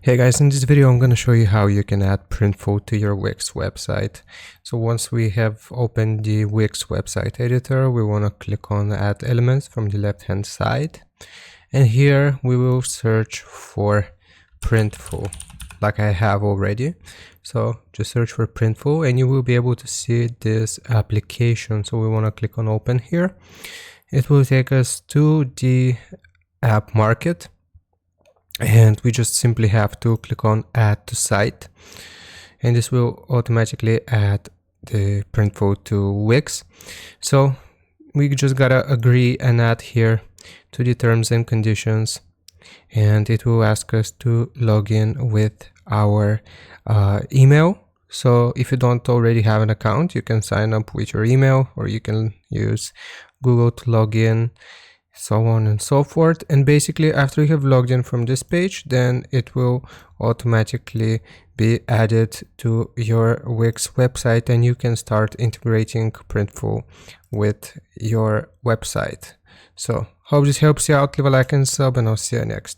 Hey guys, in this video I'm going to show you how you can add Printful to your Wix website. So once we have opened the Wix website editor, we want to click on Add Elements from the left hand side. And here we will search for Printful like I have already. So just search for Printful and you will be able to see this application. So we want to click on Open here. It will take us to the app market. And we just simply have to click on Add to Site, and this will automatically add the Printful to Wix. So we just gotta agree and add here to the terms and conditions, and it will ask us to log in with our email. So if you don't already have an account, you can sign up with your email, or you can use Google to log in, so on and so forth. And basically after you have logged in from this page, then it will automatically be added to your Wix website and you can start integrating Printful with your website. So hope this helps you out. Leave a like and sub, and I'll see you next time.